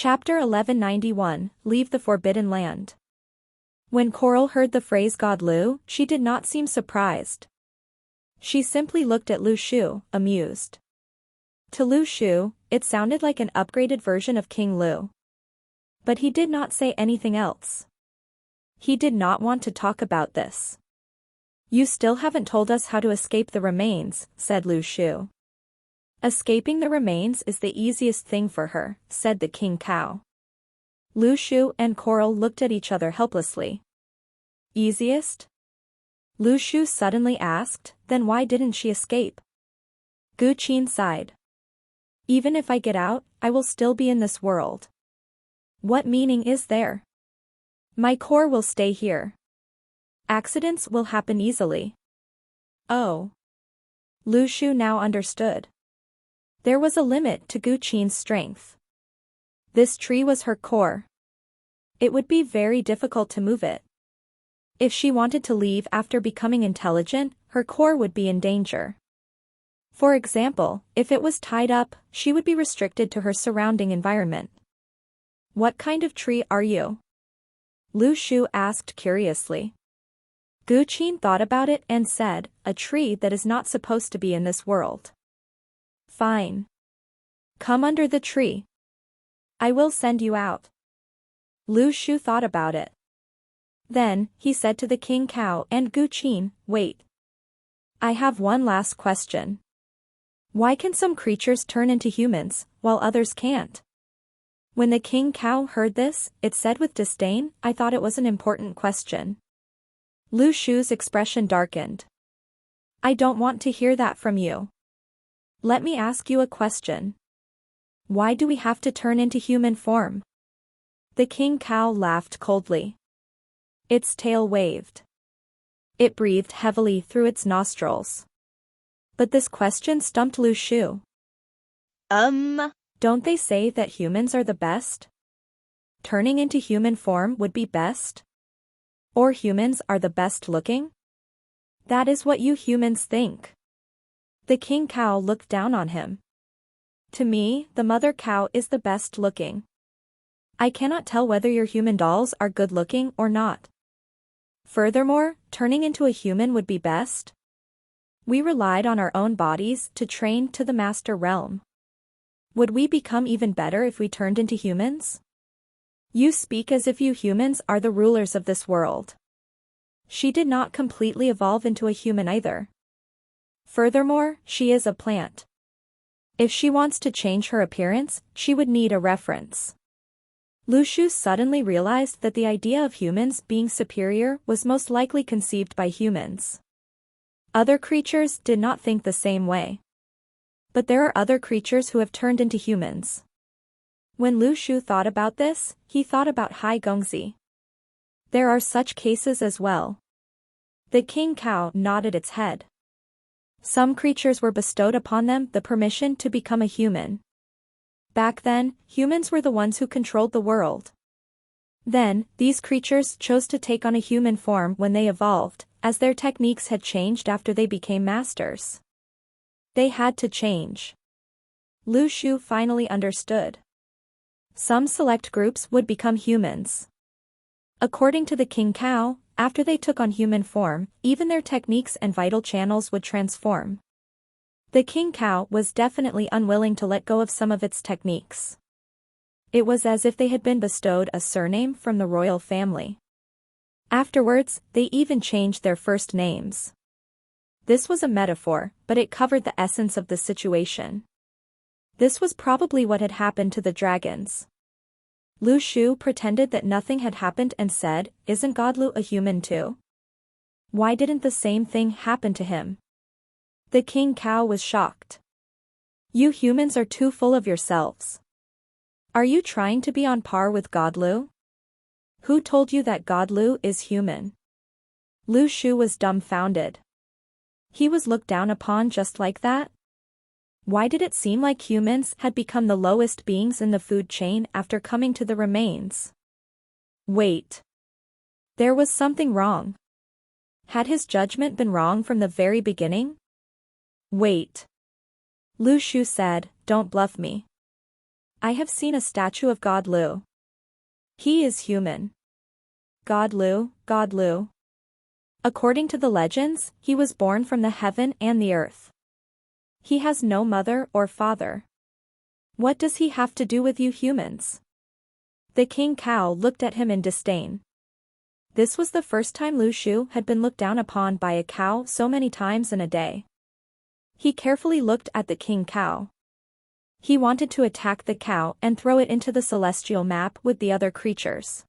Chapter 1191, Leave the Forbidden Land. When Coral heard the phrase God Lu, she did not seem surprised. She simply looked at Lu Shu, amused. To Lu Shu, it sounded like an upgraded version of King Lu. But he did not say anything else. He did not want to talk about this. You still haven't told us how to escape the remains, said Lu Shu. Escaping the remains is the easiest thing for her, said the king cow. Lu Shu and Coral looked at each other helplessly. Easiest? Lu Shu suddenly asked, then why didn't she escape? Gu Qin sighed. Even if I get out, I will still be in this world. What meaning is there? My core will stay here. Accidents will happen easily. Oh. Lu Shu now understood. There was a limit to Gu Qin's strength. This tree was her core. It would be very difficult to move it. If she wanted to leave after becoming intelligent, her core would be in danger. For example, if it was tied up, she would be restricted to her surrounding environment. What kind of tree are you? Lu Shu asked curiously. Gu Qin thought about it and said, a tree that is not supposed to be in this world. Fine. Come under the tree. I will send you out. Lu Shu thought about it. Then, he said to the king cow and Gu Qin, wait. I have one last question. Why can some creatures turn into humans, while others can't? When the king cow heard this, it said with disdain, I thought it was an important question. Lu Shu's expression darkened. I don't want to hear that from you. Let me ask you a question. Why do we have to turn into human form? The king cow laughed coldly. Its tail waved. It breathed heavily through its nostrils. But this question stumped Lu Shu. Don't they say that humans are the best? Turning into human form would be best? Or humans are the best looking? That is what you humans think. The king cow looked down on him. To me, the mother cow is the best looking. I cannot tell whether your human dolls are good looking or not. Furthermore, turning into a human would be best. We relied on our own bodies to train to the master realm. Would we become even better if we turned into humans? You speak as if you humans are the rulers of this world. She did not completely evolve into a human either. Furthermore, she is a plant. If she wants to change her appearance, she would need a reference. Lu Shu suddenly realized that the idea of humans being superior was most likely conceived by humans. Other creatures did not think the same way. But there are other creatures who have turned into humans. When Lu Shu thought about this, he thought about Hai Gongzi. There are such cases as well. The king cow nodded its head. Some creatures were bestowed upon them the permission to become a human. Back then, humans were the ones who controlled the world. Then, these creatures chose to take on a human form when they evolved, as their techniques had changed after they became masters. They had to change. Lu Shu finally understood. Some select groups would become humans. According to the king cow, after they took on human form, even their techniques and vital channels would transform. The king cow was definitely unwilling to let go of some of its techniques. It was as if they had been bestowed a surname from the royal family. Afterwards, they even changed their first names. This was a metaphor, but it covered the essence of the situation. This was probably what had happened to the dragons. Lu Shu pretended that nothing had happened and said, isn't God Lu a human too? Why didn't the same thing happen to him? The king cow was shocked. You humans are too full of yourselves. Are you trying to be on par with God Lu? Who told you that God Lu is human? Lu Shu was dumbfounded. He was looked down upon just like that? Why did it seem like humans had become the lowest beings in the food chain after coming to the remains? Wait. There was something wrong. Had his judgment been wrong from the very beginning? Wait. Lu Shu said, don't bluff me. I have seen a statue of God Lu. He is human. God Lu, God Lu. According to the legends, he was born from the heaven and the earth. He has no mother or father. What does he have to do with you humans? The king cow looked at him in disdain. This was the first time Lu Shu had been looked down upon by a cow so many times in a day. He carefully looked at the king cow. He wanted to attack the cow and throw it into the celestial map with the other creatures.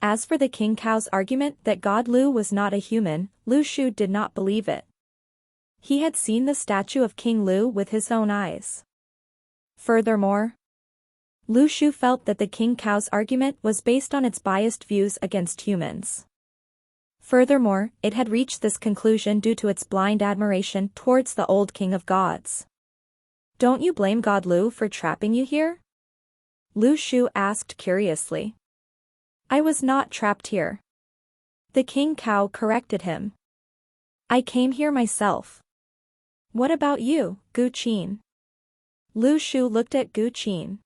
As for the king cow's argument that God Lu was not a human, Lu Shu did not believe it. He had seen the statue of King Lu with his own eyes. Furthermore, Lu Shu felt that the king cow's argument was based on its biased views against humans. Furthermore, it had reached this conclusion due to its blind admiration towards the old king of gods. Don't you blame God Lu for trapping you here? Lu Shu asked curiously. I was not trapped here. The king cow corrected him. I came here myself. What about you, Gu Qin? Lu Shu looked at Gu Qin.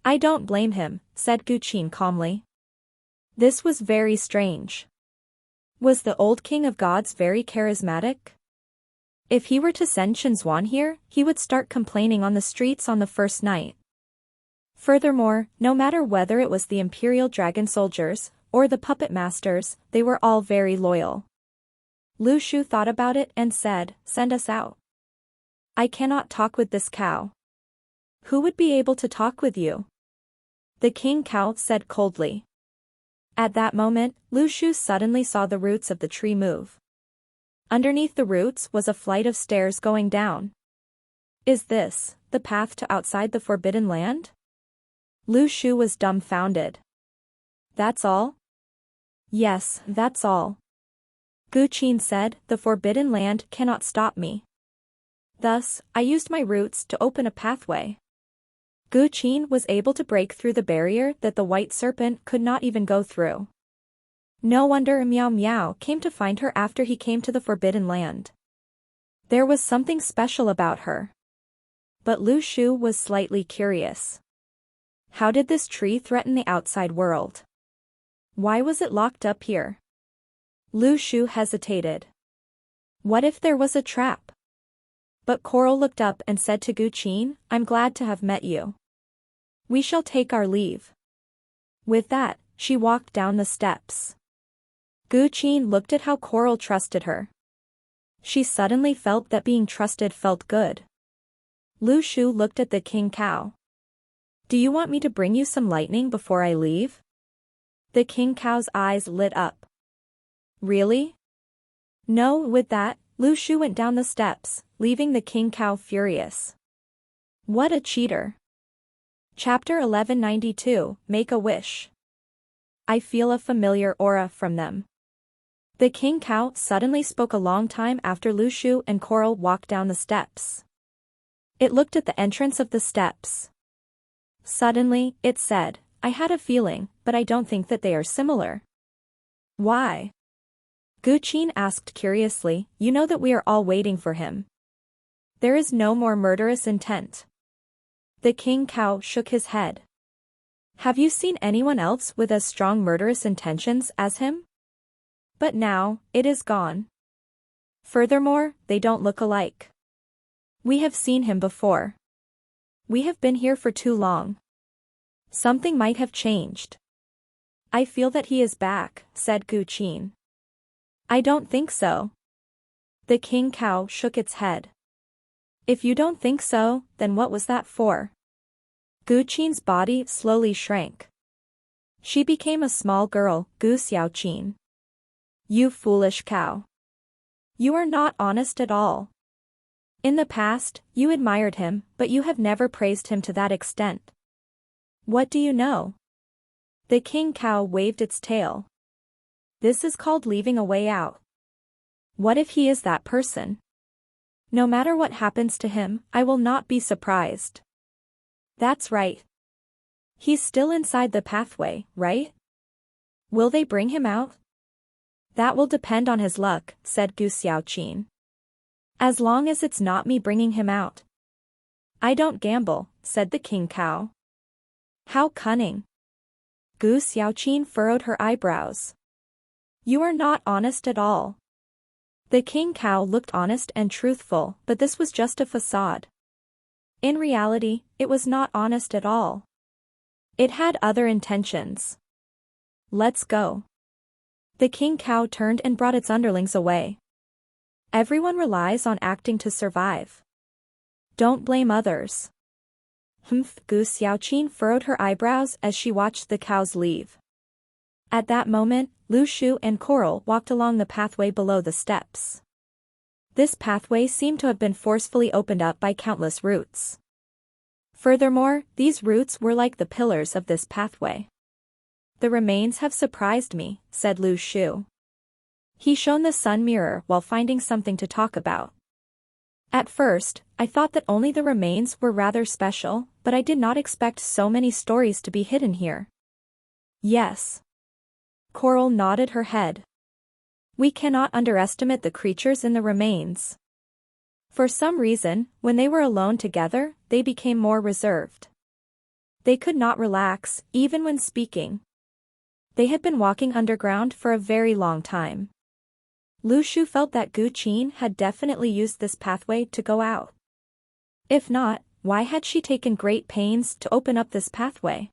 I don't blame him, said Gu Qin calmly. This was very strange. Was the old king of gods very charismatic? If he were to send Chen Zuan here, he would start complaining on the streets on the first night. Furthermore, no matter whether it was the imperial dragon soldiers, or the puppet masters, they were all very loyal. Lu Shu thought about it and said, send us out. I cannot talk with this cow. Who would be able to talk with you? The king cow said coldly. At that moment, Lu Shu suddenly saw the roots of the tree move. Underneath the roots was a flight of stairs going down. Is this the path to outside the Forbidden Land? Lu Shu was dumbfounded. That's all? Yes, that's all. Gu Qin said, the Forbidden Land cannot stop me. Thus, I used my roots to open a pathway. Gu Qin was able to break through the barrier that the white serpent could not even go through. No wonder Miao Miao came to find her after he came to the Forbidden Land. There was something special about her. But Lu Shu was slightly curious. How did this tree threaten the outside world? Why was it locked up here? Lu Shu hesitated. What if there was a trap? But Coral looked up and said to Gu Qin, I'm glad to have met you. We shall take our leave. With that, she walked down the steps. Gu Qin looked at how Coral trusted her. She suddenly felt that being trusted felt good. Lu Shu looked at the king cow. Do you want me to bring you some lightning before I leave? The king cow's eyes lit up. Really? No, with that, Lu Shu went down the steps, leaving the king cow furious. What a cheater. Chapter 1192, Make a Wish. I feel a familiar aura from them. The king cow suddenly spoke a long time after Lu Shu and Coral walked down the steps. It looked at the entrance of the steps. Suddenly, it said, I had a feeling, but I don't think that they are similar. Why? Gu Qin asked curiously, you know that we are all waiting for him. There is no more murderous intent. The king cow shook his head. Have you seen anyone else with as strong murderous intentions as him? But now, it is gone. Furthermore, they don't look alike. We have seen him before. We have been here for too long. Something might have changed. I feel that he is back, said Gu Qin. I don't think so. The king cow shook its head. If you don't think so, then what was that for? Gu Qin's body slowly shrank. She became a small girl, Gu Xiaoqin. You foolish cow. You are not honest at all. In the past, you admired him, but you have never praised him to that extent. What do you know? The king cow waved its tail. This is called leaving a way out. What if he is that person? No matter what happens to him, I will not be surprised. That's right. He's still inside the pathway, right? Will they bring him out? That will depend on his luck, said Gu Xiaoqin. As long as it's not me bringing him out. I don't gamble, said the king cow. How cunning. Gu Xiaoqin furrowed her eyebrows. You are not honest at all. The king cow looked honest and truthful, but this was just a facade. In reality, it was not honest at all. It had other intentions. Let's go. The king cow turned and brought its underlings away. Everyone relies on acting to survive. Don't blame others. Humph. Gu Xiaoqin furrowed her eyebrows as she watched the cows leave. At that moment, Lu Shu and Coral walked along the pathway below the steps. This pathway seemed to have been forcefully opened up by countless roots. Furthermore, these roots were like the pillars of this pathway. The remains have surprised me, said Lu Shu. He shone the sun mirror while finding something to talk about. At first, I thought that only the remains were rather special, but I did not expect so many stories to be hidden here. Yes. Coral nodded her head. We cannot underestimate the creatures in the remains. For some reason, when they were alone together, they became more reserved. They could not relax, even when speaking. They had been walking underground for a very long time. Lu Shu felt that Gu Qin had definitely used this pathway to go out. If not, why had she taken great pains to open up this pathway?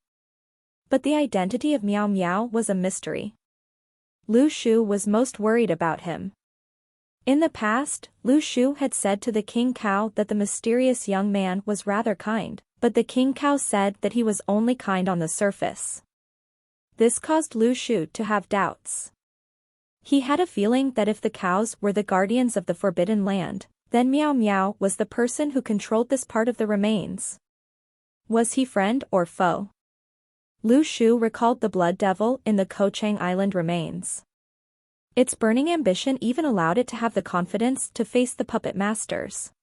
But the identity of Miao Miao was a mystery. Lu Shu was most worried about him. In the past, Lu Shu had said to the king cow that the mysterious young man was rather kind, but the king cow said that he was only kind on the surface. This caused Lu Shu to have doubts. He had a feeling that if the cows were the guardians of the Forbidden Land, then Miao Miao was the person who controlled this part of the remains. Was he friend or foe? Lu Shu recalled the blood devil in the Kochang Island remains. Its burning ambition even allowed it to have the confidence to face the puppet masters.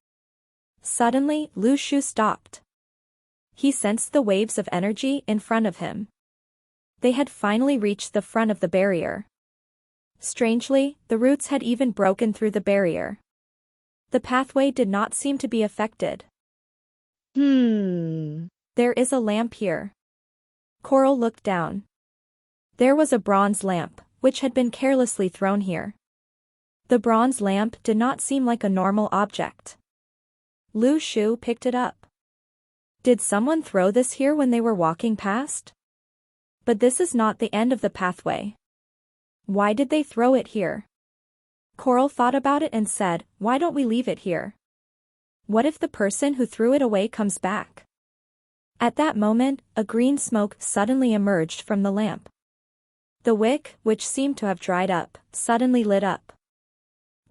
Suddenly, Lu Shu stopped. He sensed the waves of energy in front of him. They had finally reached the front of the barrier. Strangely, the roots had even broken through the barrier. The pathway did not seem to be affected. There is a lamp here. Coral looked down. There was a bronze lamp, which had been carelessly thrown here. The bronze lamp did not seem like a normal object. Lu Shu picked it up. Did someone throw this here when they were walking past? But this is not the end of the pathway. Why did they throw it here? Coral thought about it and said, why don't we leave it here? What if the person who threw it away comes back? At that moment, a green smoke suddenly emerged from the lamp. The wick, which seemed to have dried up, suddenly lit up.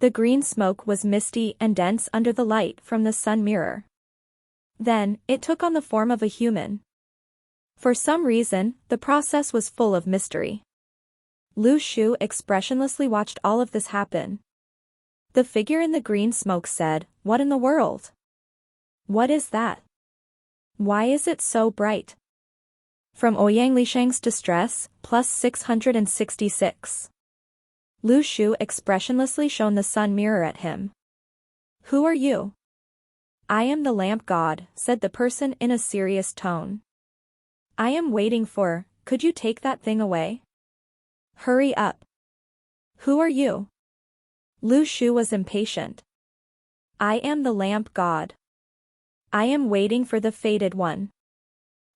The green smoke was misty and dense under the light from the sun mirror. Then, it took on the form of a human. For some reason, the process was full of mystery. Lu Shu expressionlessly watched all of this happen. The figure in the green smoke said, "What in the world? What is that? Why is it so bright?" From Ouyang Lishang's Distress, plus 666. Lu Shu expressionlessly shone the sun mirror at him. Who are you? I am the lamp god, said the person in a serious tone. I am waiting for, could you take that thing away? Hurry up. Who are you? Lu Shu was impatient. I am the lamp god. I am waiting for the fated one.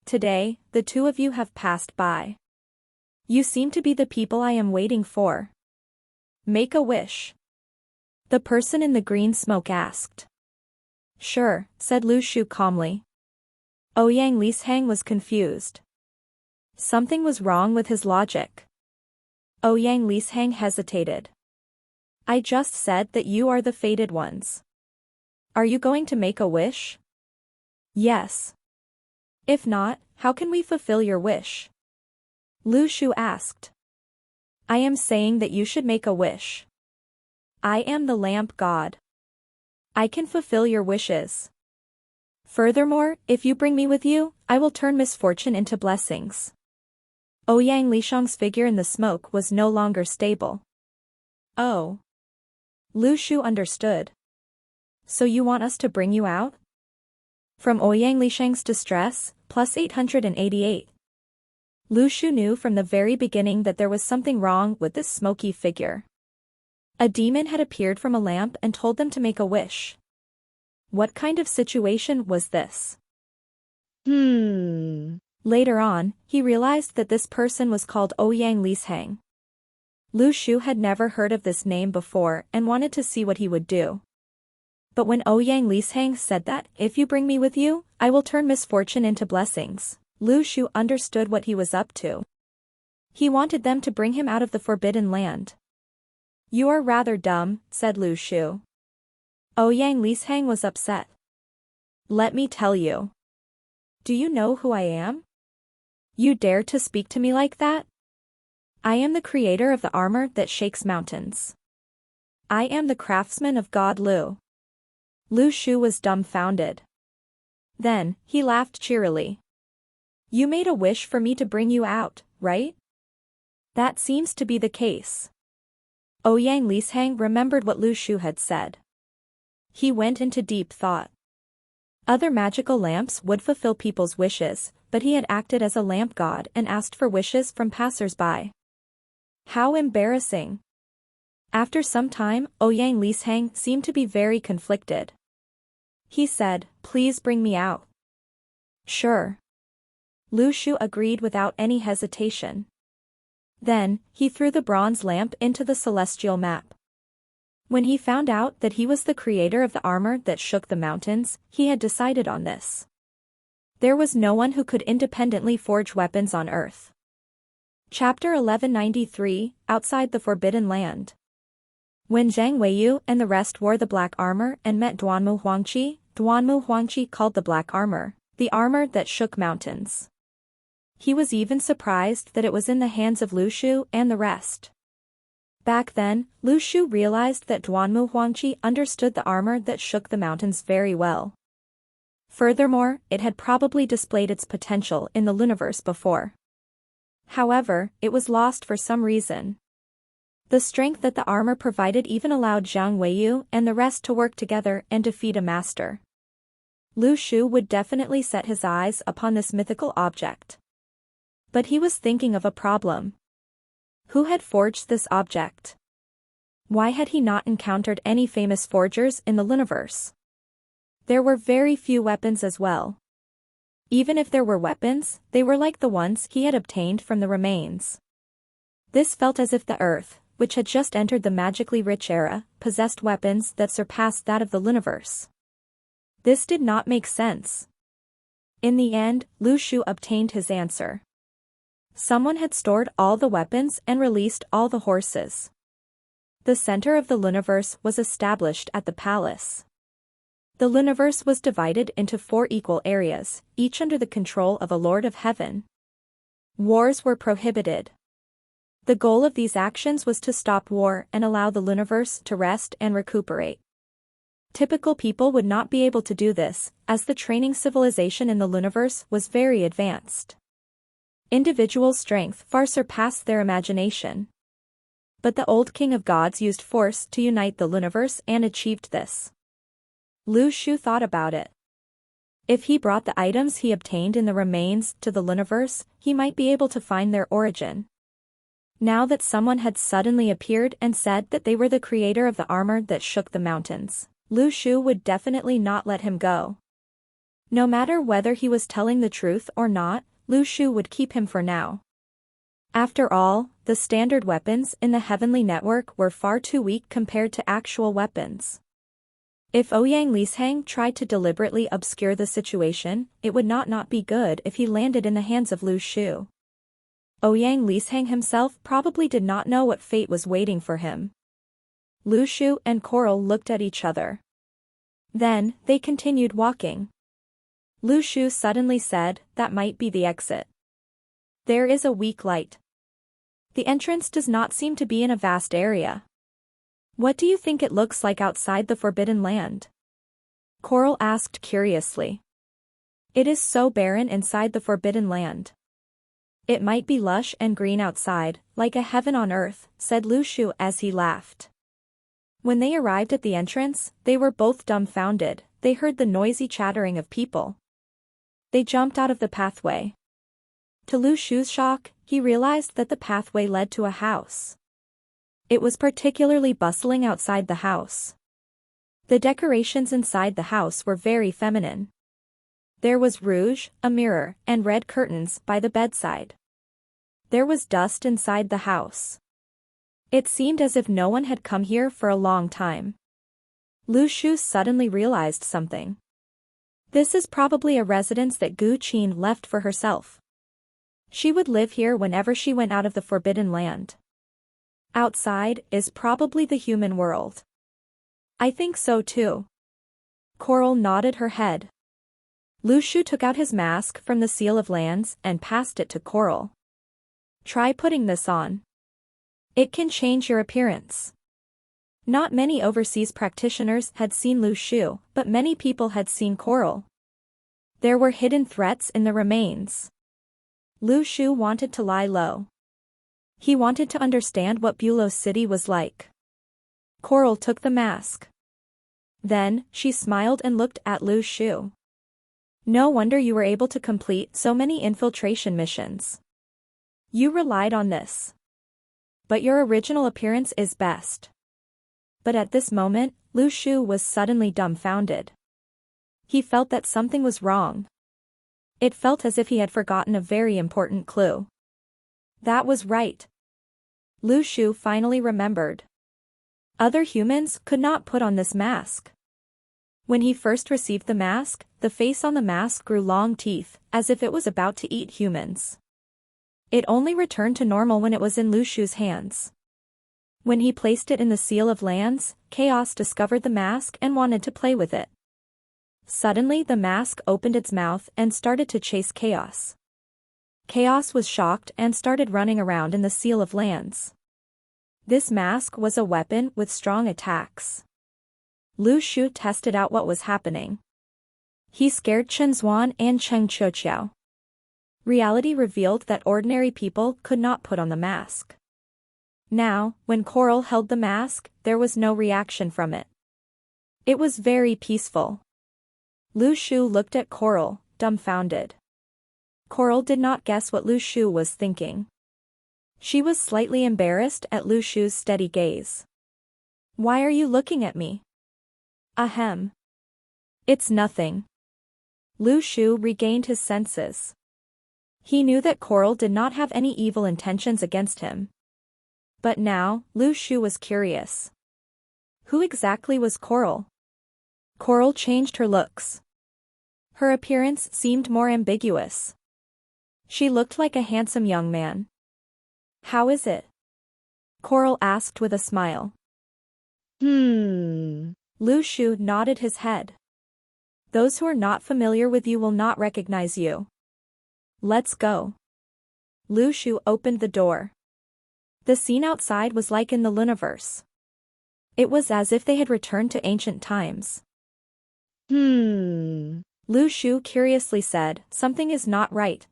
Today, the two of you have passed by. You seem to be the people I am waiting for. Make a wish. The person in the green smoke asked. Sure, said Lu Shu calmly. Ouyang Lishang was confused. Something was wrong with his logic. Ouyang Lishang hesitated. I just said that you are the fated ones. Are you going to make a wish? Yes. If not, how can we fulfill your wish? Lu Shu asked. I am saying that you should make a wish. I am the lamp god. I can fulfill your wishes. Furthermore, if you bring me with you, I will turn misfortune into blessings. Ouyang Lishang's figure in the smoke was no longer stable. Oh. Lu Shu understood. So you want us to bring you out? From Ouyang Lisheng's distress, plus 888. Lu Shu knew from the very beginning that there was something wrong with this smoky figure. A demon had appeared from a lamp and told them to make a wish. What kind of situation was this? Later on, he realized that this person was called Ouyang Lisheng. Lu Shu had never heard of this name before and wanted to see what he would do. But when Ouyang Lisheng said that, if you bring me with you, I will turn misfortune into blessings, Lu Shu understood what he was up to. He wanted them to bring him out of the Forbidden Land. You are rather dumb, said Lu Shu. Ouyang Lisheng was upset. Let me tell you. Do you know who I am? You dare to speak to me like that? I am the creator of the armor that shakes mountains. I am the craftsman of God Lu. Lu Shu was dumbfounded. Then, he laughed cheerily. You made a wish for me to bring you out, right? That seems to be the case. Ouyang Lisheng remembered what Lu Shu had said. He went into deep thought. Other magical lamps would fulfill people's wishes, but he had acted as a lamp god and asked for wishes from passers-by. How embarrassing. After some time, Ouyang Lisheng seemed to be very conflicted. He said, please bring me out. Sure. Lu Shu agreed without any hesitation. Then, he threw the bronze lamp into the celestial map. When he found out that he was the creator of the armor that shook the mountains, he had decided on this. There was no one who could independently forge weapons on Earth. Chapter 1193, Outside the Forbidden Land. When Zhang Weiyu and the rest wore the black armor and met Duanmu Huangqi called the black armor, the armor that shook mountains. He was even surprised that it was in the hands of Lu Shu and the rest. Back then, Lu Shu realized that Duanmu Huangqi understood the armor that shook the mountains very well. Furthermore, it had probably displayed its potential in the Luniverse before. However, it was lost for some reason. The strength that the armor provided even allowed Zhang Weiyu and the rest to work together and defeat a master. Lu Shu would definitely set his eyes upon this mythical object. But he was thinking of a problem. Who had forged this object? Why had he not encountered any famous forgers in the Luniverse? There were very few weapons as well. Even if there were weapons, they were like the ones he had obtained from the remains. This felt as if the Earth, which had just entered the magically rich era, possessed weapons that surpassed that of the Luniverse. This did not make sense. In the end, Lu Shu obtained his answer. Someone had stored all the weapons and released all the horses. The center of the Luniverse was established at the palace. The Luniverse was divided into 4 equal areas, each under the control of a Lord of Heaven. Wars were prohibited. The goal of these actions was to stop war and allow the Luniverse to rest and recuperate. Typical people would not be able to do this, as the training civilization in the Luniverse was very advanced. Individual strength far surpassed their imagination. But the old King of Gods used force to unite the Luniverse and achieved this. Lu Shu thought about it. If he brought the items he obtained in the remains to the Luniverse, he might be able to find their origin. Now that someone had suddenly appeared and said that they were the creator of the armor that shook the mountains, Lu Shu would definitely not let him go. No matter whether he was telling the truth or not, Lu Shu would keep him for now. After all, the standard weapons in the heavenly network were far too weak compared to actual weapons. If Ouyang Lisheng tried to deliberately obscure the situation, it would not be good if he landed in the hands of Lu Shu. Ouyang Lisheng himself probably did not know what fate was waiting for him. Lu Shu and Coral looked at each other. Then, they continued walking. Lu Shu suddenly said, that might be the exit. There is a weak light. The entrance does not seem to be in a vast area. What do you think it looks like outside the Forbidden Land? Coral asked curiously. It is so barren inside the Forbidden Land. It might be lush and green outside, like a heaven on earth, said Lu Shu as he laughed. When they arrived at the entrance, they were both dumbfounded. they heard the noisy chattering of people. They jumped out of the pathway. To Lu Shu's shock, he realized that the pathway led to a house. It was particularly bustling outside the house. The decorations inside the house were very feminine. There was rouge, a mirror, and red curtains by the bedside. There was dust inside the house. It seemed as if no one had come here for a long time. Lu Shu suddenly realized something. This is probably a residence that Gu Qin left for herself. She would live here whenever she went out of the Forbidden Land. Outside is probably the human world. I think so too. Coral nodded her head. Lu Shu took out his mask from the Seal of Lands and passed it to Coral. Try putting this on. It can change your appearance. Not many overseas practitioners had seen Lu Shu, but many people had seen Coral. There were hidden threats in the remains. Lu Shu wanted to lie low. He wanted to understand what Bulow City was like. Coral took the mask. Then, she smiled and looked at Lu Shu. No wonder you were able to complete so many infiltration missions. You relied on this. But your original appearance is best. But at this moment, Lu Shu was suddenly dumbfounded. He felt that something was wrong. It felt as if he had forgotten a very important clue. That was right. Lu Shu finally remembered. Other humans could not put on this mask. When he first received the mask, the face on the mask grew long teeth, as if it was about to eat humans. It only returned to normal when it was in Lu Shu's hands. When he placed it in the Seal of Lands, Chaos discovered the mask and wanted to play with it. Suddenly the mask opened its mouth and started to chase Chaos. Chaos was shocked and started running around in the Seal of Lands. This mask was a weapon with strong attacks. Lu Shu tested out what was happening. He scared Chen Zuan and Cheng Qiuqiao. Reality revealed that ordinary people could not put on the mask. Now, when Coral held the mask, there was no reaction from it. It was very peaceful. Lu Shu looked at Coral, dumbfounded. Coral did not guess what Lu Shu was thinking. She was slightly embarrassed at Lu Shu's steady gaze. Why are you looking at me? Ahem. It's nothing. Lu Shu regained his senses. He knew that Coral did not have any evil intentions against him. But now, Lu Shu was curious. Who exactly was Coral? Coral changed her looks. Her appearance seemed more ambiguous. She looked like a handsome young man. How is it? Coral asked with a smile. Lu Shu nodded his head. Those who are not familiar with you will not recognize you. Let's go. Lu Shu opened the door. The scene outside was like in the Luniverse. It was as if they had returned to ancient times. Lu Shu curiously said, something is not right.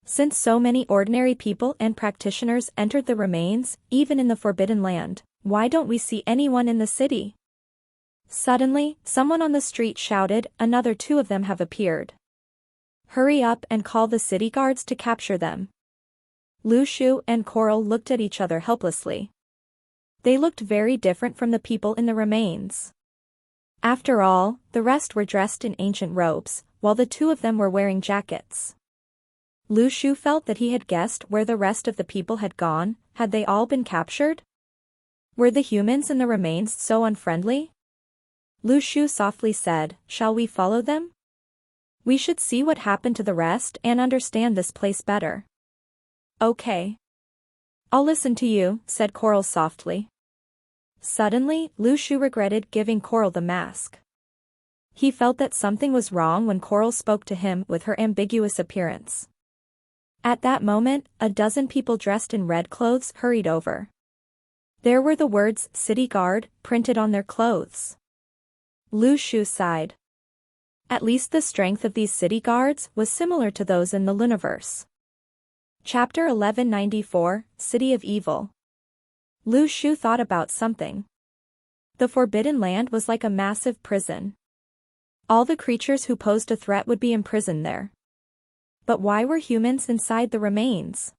Since so many ordinary people and practitioners entered the remains, even in the Forbidden Land, why don't we see anyone in the city? Suddenly, someone on the street shouted, another two of them have appeared. Hurry up and call the city guards to capture them. Lu Shu and Coral looked at each other helplessly. They looked very different from the people in the remains. After all, the rest were dressed in ancient robes, while the two of them were wearing jackets. Lu Shu felt that he had guessed where the rest of the people had gone. Had they all been captured? Were the humans in the remains so unfriendly? Lu Shu softly said, shall we follow them? We should see what happened to the rest and understand this place better. Okay. I'll listen to you, said Coral softly. Suddenly, Lu Shu regretted giving Coral the mask. He felt that something was wrong when Coral spoke to him with her ambiguous appearance. At that moment, a dozen people dressed in red clothes hurried over. There were the words, City Guard, printed on their clothes. Lu Shu sighed. At least the strength of these city guards was similar to those in the Luniverse. Chapter 1194, City of Evil. Lu Shu thought about something. The Forbidden Land was like a massive prison. All the creatures who posed a threat would be imprisoned there. But why were humans inside the remains?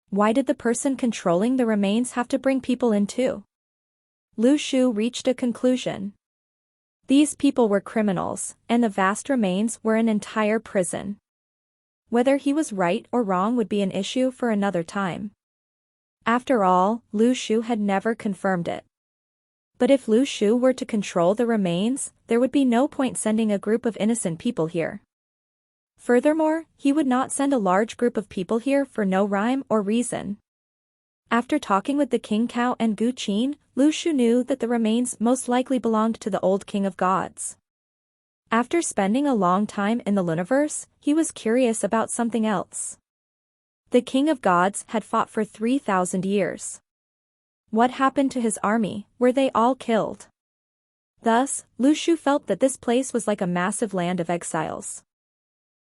Why did the person controlling the remains have to bring people in too? Lu Shu reached a conclusion. These people were criminals, and the vast remains were an entire prison. Whether he was right or wrong would be an issue for another time. After all, Lu Shu had never confirmed it. But if Lu Shu were to control the remains, there would be no point sending a group of innocent people here. Furthermore, he would not send a large group of people here for no rhyme or reason. After talking with the King Cao and Gu Qin, Lu Shu knew that the remains most likely belonged to the old King of Gods. After spending a long time in the Luniverse, he was curious about something else. The King of Gods had fought for 3,000 years. What happened to his army? Were they all killed? Thus, Lu Shu felt that this place was like a massive land of exiles.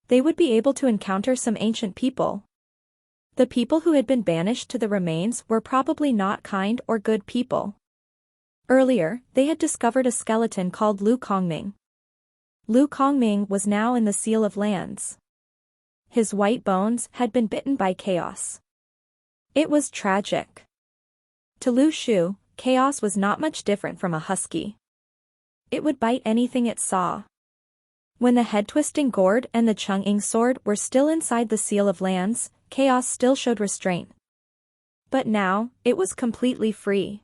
They would be able to encounter some ancient people. The people who had been banished to the remains were probably not kind or good people. Earlier, they had discovered a skeleton called Lu Kongming. Lu Kongming was now in the Seal of Lands. His white bones had been bitten by chaos. It was tragic. To Lu Shu, chaos was not much different from a husky. It would bite anything it saw. When the head-twisting gourd and the Cheng-Ying sword were still inside the Seal of Lands, chaos still showed restraint. But now, it was completely free.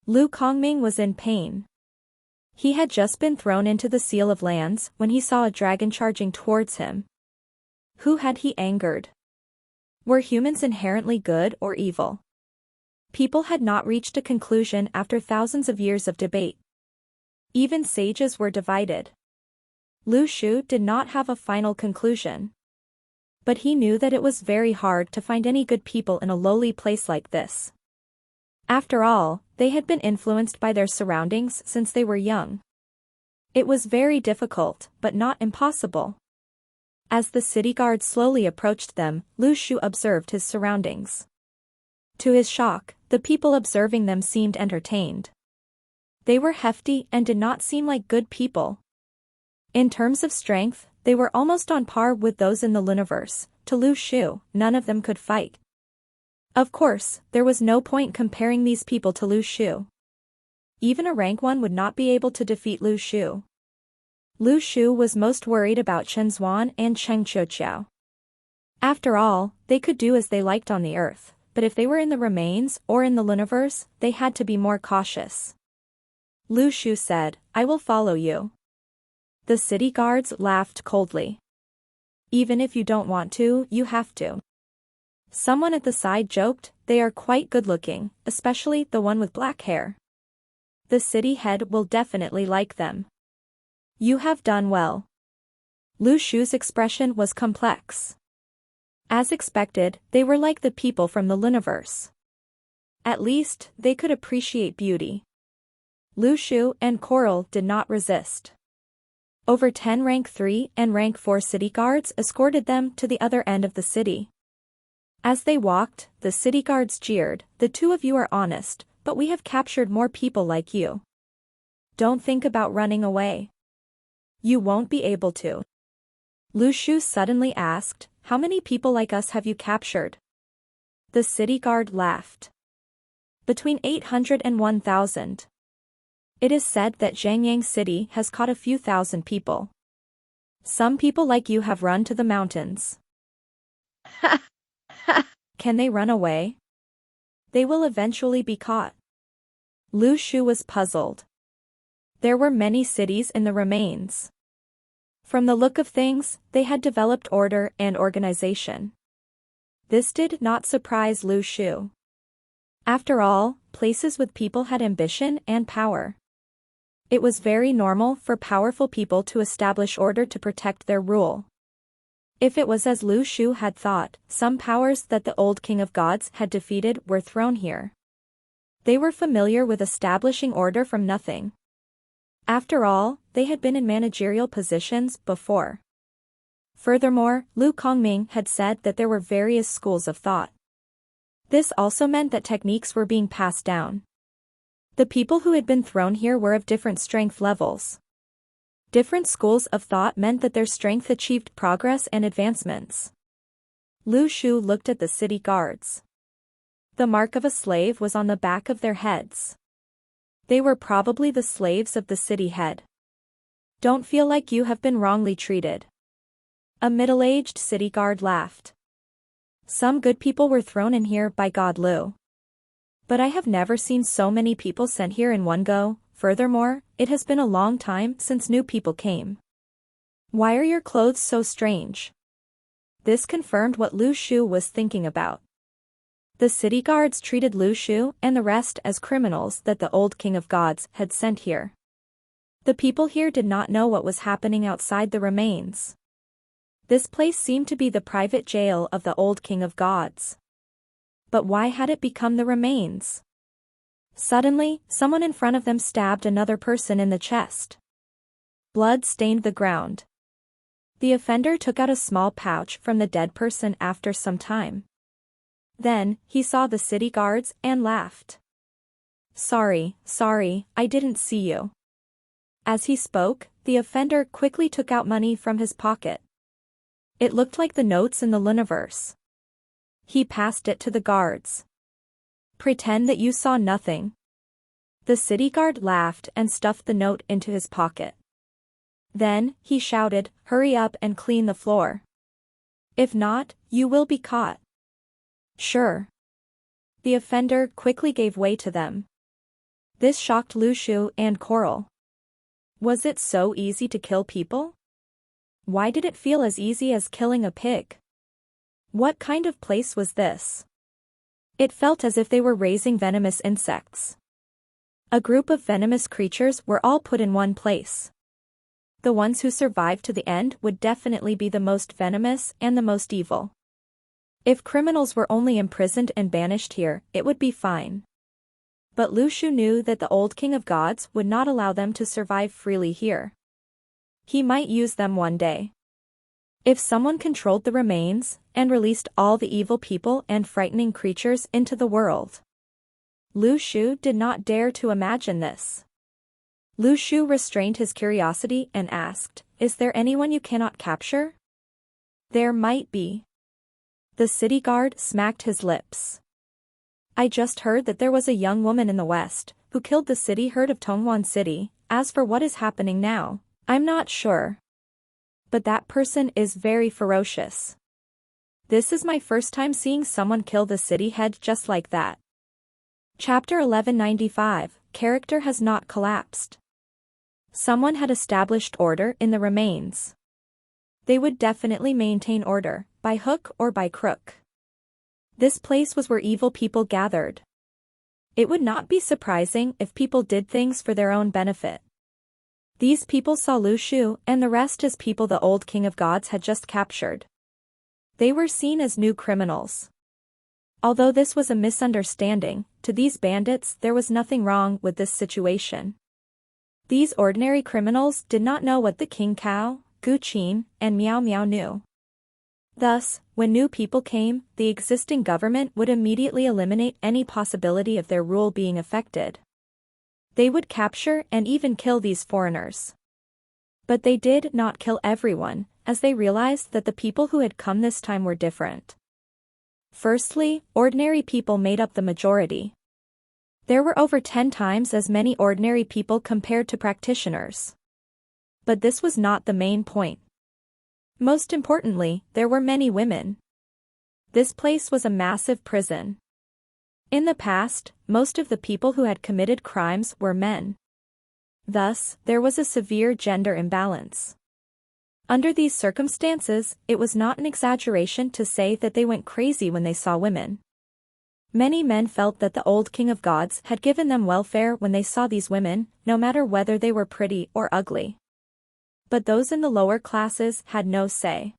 Lu Kongming was in pain. He had just been thrown into the Seal of Lands when he saw a dragon charging towards him. Who had he angered? Were humans inherently good or evil? People had not reached a conclusion after thousands of years of debate. Even sages were divided. Lu Shu did not have a final conclusion. But he knew that it was very hard to find any good people in a lowly place like this. After all, they had been influenced by their surroundings since they were young. It was very difficult, but not impossible. As the city guard slowly approached them, Lu Shu observed his surroundings. To his shock, the people observing them seemed entertained. They were hefty and did not seem like good people. In terms of strength, they were almost on par with those in the Luniverse. To Lu Shu, none of them could fight. Of course, there was no point comparing these people to Lu Shu. Even a rank 1 would not be able to defeat Lu Shu. Lu Shu was most worried about Chen Zuan and Cheng Qiuqiao. After all, they could do as they liked on the Earth, but if they were in the remains or in the Luniverse, they had to be more cautious. Lu Shu said, "I will follow you." The city guards laughed coldly. "Even if you don't want to, you have to." Someone at the side joked, "They are quite good-looking, especially the one with black hair. The city head will definitely like them." "You have done well." Lu Shu's expression was complex. As expected, they were like the people from the Luniverse. At least, they could appreciate beauty. Lu Shu and Coral did not resist. Over 10 rank 3 and rank 4 city guards escorted them to the other end of the city. As they walked, the city guards jeered, "The two of you are honest, but we have captured more people like you. Don't think about running away. You won't be able to." Lu Shu suddenly asked, "How many people like us have you captured?" The city guard laughed. "Between 800 and 1,000. It is said that Zhangyang City has caught a few thousand people. Some people like you have run to the mountains." "Can they run away?" "They will eventually be caught." Lu Shu was puzzled. There were many cities in the remains. From the look of things, they had developed order and organization. This did not surprise Lu Shu. After all, places with people had ambition and power. It was very normal for powerful people to establish order to protect their rule. If it was as Lu Shu had thought, some powers that the old King of Gods had defeated were thrown here. They were familiar with establishing order from nothing. After all, they had been in managerial positions before. Furthermore, Lu Kongming had said that there were various schools of thought. This also meant that techniques were being passed down. The people who had been thrown here were of different strength levels. Different schools of thought meant that their strength achieved progress and advancements. Lu Shu looked at the city guards. The mark of a slave was on the back of their heads. They were probably the slaves of the city head. Don't feel like you have been wrongly treated. A middle-aged city guard laughed. Some good people were thrown in here by God Lu. But I have never seen so many people sent here in one go. Furthermore, it has been a long time since new people came. Why are your clothes so strange? This confirmed what Lu Shu was thinking about. The city guards treated Lu Shu and the rest as criminals that the old king of gods had sent here. The people here did not know what was happening outside the remains. This place seemed to be the private jail of the old king of gods. But why had it become the remains? Suddenly, someone in front of them stabbed another person in the chest. Blood stained the ground. The offender took out a small pouch from the dead person after some time. Then, he saw the city guards and laughed. Sorry, I didn't see you. As he spoke, the offender quickly took out money from his pocket. It looked like the notes in the Luniverse. He passed it to the guards. Pretend that you saw nothing. The city guard laughed and stuffed the note into his pocket. Then, he shouted, hurry up and clean the floor. If not, you will be caught. Sure. The offender quickly gave way to them. This shocked Lu Shu and Coral. Was it so easy to kill people? Why did it feel as easy as killing a pig? What kind of place was this? It felt as if they were raising venomous insects. A group of venomous creatures were all put in one place. The ones who survived to the end would definitely be the most venomous and the most evil. If criminals were only imprisoned and banished here, it would be fine. But Lu Shu knew that the old king of gods would not allow them to survive freely here. He might use them one day. If someone controlled the remains and released all the evil people and frightening creatures into the world. Lu Shu did not dare to imagine this. Lu Shu restrained his curiosity and asked, is there anyone you cannot capture? There might be. The city guard smacked his lips. I just heard that there was a young woman in the west, who killed the city herd of Tongwan City. As for what is happening now, I'm not sure. But that person is very ferocious. This is my first time seeing someone kill the city head just like that. Chapter 1195, Character has not collapsed. Someone had established order in the remains. They would definitely maintain order, by hook or by crook. This place was where evil people gathered. It would not be surprising if people did things for their own benefit. These people saw Lu Shu and the rest as people the old king of gods had just captured. They were seen as new criminals. Although this was a misunderstanding, to these bandits there was nothing wrong with this situation. These ordinary criminals did not know what the King Cow, Gu Qin, and Miao Miao knew. Thus, when new people came, the existing government would immediately eliminate any possibility of their rule being affected. They would capture and even kill these foreigners. But they did not kill everyone, as they realized that the people who had come this time were different. Firstly, ordinary people made up the majority. There were over 10 times as many ordinary people compared to practitioners. But this was not the main point. Most importantly, there were many women. This place was a massive prison. In the past, most of the people who had committed crimes were men. Thus, there was a severe gender imbalance. Under these circumstances, it was not an exaggeration to say that they went crazy when they saw women. Many men felt that the old king of gods had given them welfare when they saw these women, no matter whether they were pretty or ugly. But those in the lower classes had no say.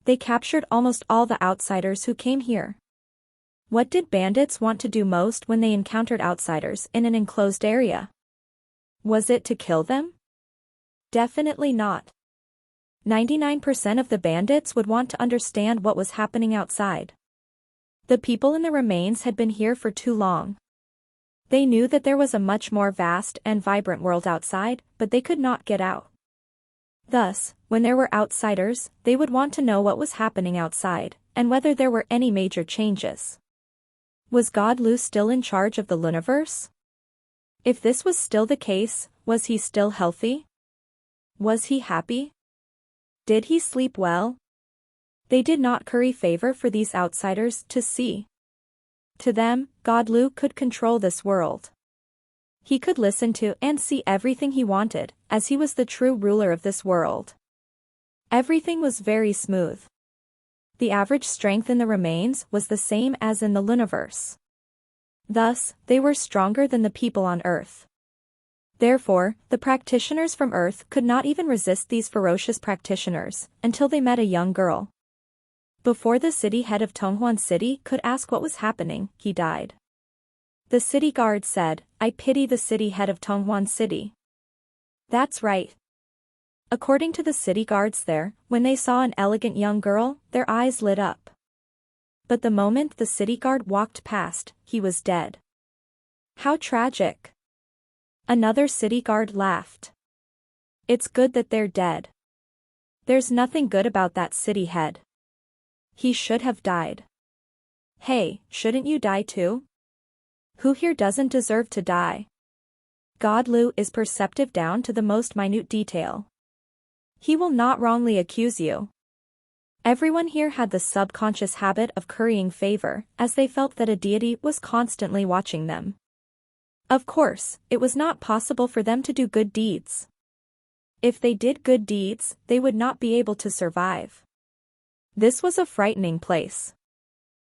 They captured almost all the outsiders who came here. What did bandits want to do most when they encountered outsiders in an enclosed area? Was it to kill them? Definitely not. 99% of the bandits would want to understand what was happening outside. The people in the remains had been here for too long. They knew that there was a much more vast and vibrant world outside, but they could not get out. Thus, when there were outsiders, they would want to know what was happening outside, and whether there were any major changes. Was God Lu still in charge of the universe? If this was still the case, was he still healthy? Was he happy? Did he sleep well? They did not curry favor for these outsiders to see. To them, God Lu could control this world. He could listen to and see everything he wanted, as he was the true ruler of this world. Everything was very smooth. The average strength in the remains was the same as in the universe. Thus, they were stronger than the people on Earth. Therefore, the practitioners from Earth could not even resist these ferocious practitioners, until they met a young girl. Before the city head of Tonghuan City could ask what was happening, he died. The city guard said, "I pity the city head of Tonghuan City." That's right. According to the city guards there, when they saw an elegant young girl, their eyes lit up. But the moment the city guard walked past, he was dead. How tragic. Another city guard laughed. It's good that they're dead. There's nothing good about that city head. He should have died. Hey, shouldn't you die too? Who here doesn't deserve to die? God Lu is perceptive down to the most minute detail. He will not wrongly accuse you. Everyone here had the subconscious habit of currying favor, as they felt that a deity was constantly watching them. Of course, it was not possible for them to do good deeds. If they did good deeds, they would not be able to survive. This was a frightening place.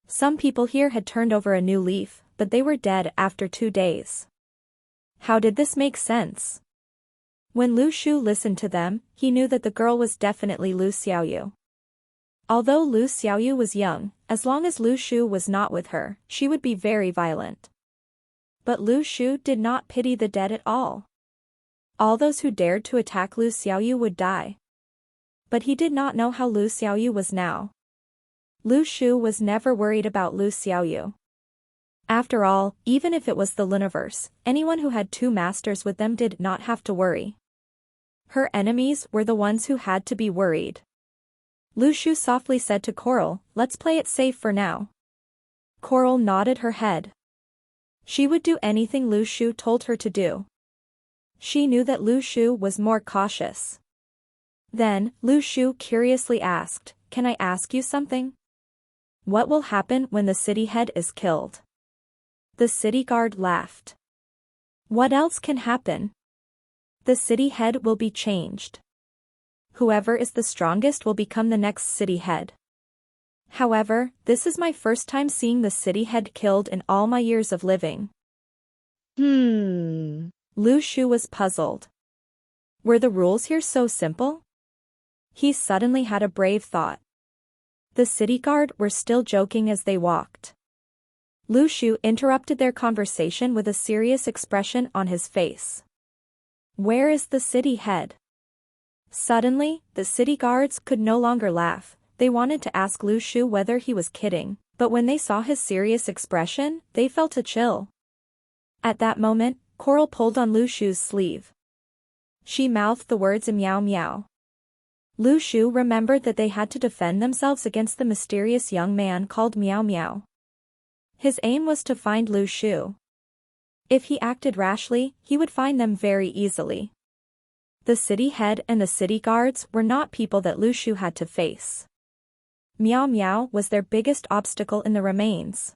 Some people here had turned over a new leaf, but they were dead after 2 days. How did this make sense? When Lu Shu listened to them, he knew that the girl was definitely Lu Xiaoyu. Although Lu Xiaoyu was young, as long as Lu Shu was not with her, she would be very violent. But Lu Shu did not pity the dead at all. All those who dared to attack Lu Xiaoyu would die. But he did not know how Lu Xiaoyu was now. Lu Shu was never worried about Lu Xiaoyu. After all, even if it was the universe, anyone who had 2 masters with them did not have to worry. Her enemies were the ones who had to be worried. Lu Shu softly said to Coral, "Let's play it safe for now." Coral nodded her head. She would do anything Lu Shu told her to do. She knew that Lu Shu was more cautious. Then, Lu Shu curiously asked, "Can I ask you something? What will happen when the city head is killed?" The city guard laughed. What else can happen? The city head will be changed. Whoever is the strongest will become the next city head. However, this is my first time seeing the city head killed in all my years of living. Lu Shu was puzzled. Were the rules here so simple? He suddenly had a brave thought. The city guard were still joking as they walked. Lu Shu interrupted their conversation with a serious expression on his face. Where is the city head? Suddenly, the city guards could no longer laugh. They wanted to ask Lu Shu whether he was kidding, but when they saw his serious expression, they felt a chill. At that moment, Coral pulled on Lu Shu's sleeve. She mouthed the words "meow meow." Lu Shu remembered that they had to defend themselves against the mysterious young man called Meow Meow. His aim was to find Lu Shu. If he acted rashly, he would find them very easily. The city head and the city guards were not people that Lu Shu had to face. Meow Meow was their biggest obstacle in the remains.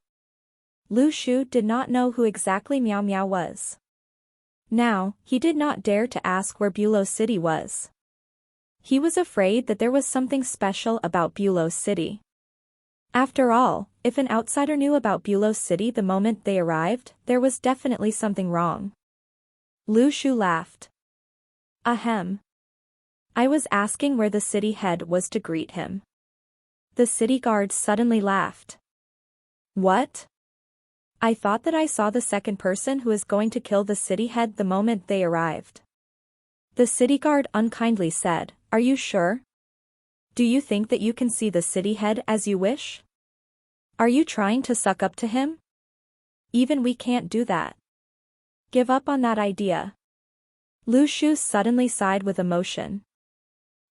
Lu Shu did not know who exactly Meow Meow was. Now, he did not dare to ask where Bulow City was. He was afraid that there was something special about Bulow City. After all, if an outsider knew about Bulow City the moment they arrived, there was definitely something wrong. Lu Shu laughed. Ahem. I was asking where the city head was to greet him. The city guard suddenly laughed. What? I thought that I saw the second person who is going to kill the city head the moment they arrived. The city guard unkindly said, Are you sure? Do you think that you can see the city head as you wish? Are you trying to suck up to him? Even we can't do that. Give up on that idea. Lu Shu suddenly sighed with emotion.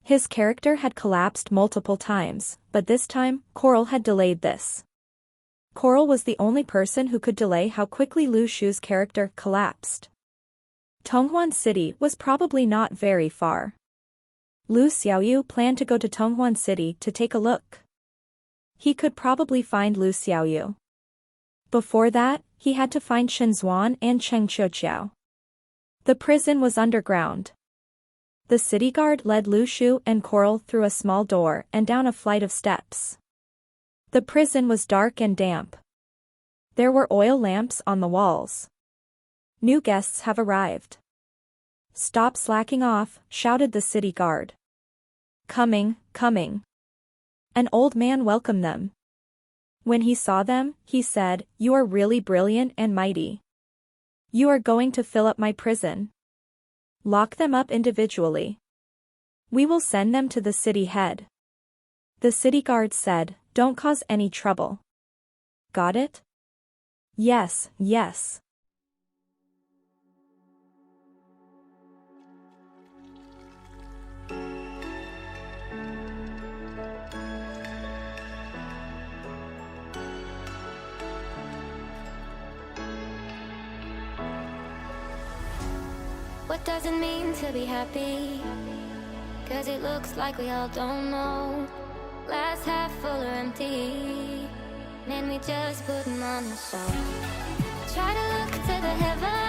His character had collapsed multiple times, but this time, Coral had delayed this. Coral was the only person who could delay how quickly Lu Shu's character collapsed. Tonghuan City was probably not very far. Lu Xiaoyu planned to go to Tonghuan City to take a look. He could probably find Lu Xiaoyu. Before that, he had to find Shen Zuan and Cheng Qiuqiao. The prison was underground. The city guard led Lu Shu and Coral through a small door and down a flight of steps. The prison was dark and damp. There were oil lamps on the walls. New guests have arrived. Stop slacking off, shouted the city guard. Coming, coming. An old man welcomed them. When he saw them, he said, "You are really brilliant and mighty. You are going to fill up my prison. Lock them up individually. We will send them to the city head." The city guard said, "Don't cause any trouble. Got it?" "Yes, yes." What does it mean to be happy? 'Cause it looks like we all don't know. Glass half full or empty. Man, we just putting on the show. Try to look to the heavens.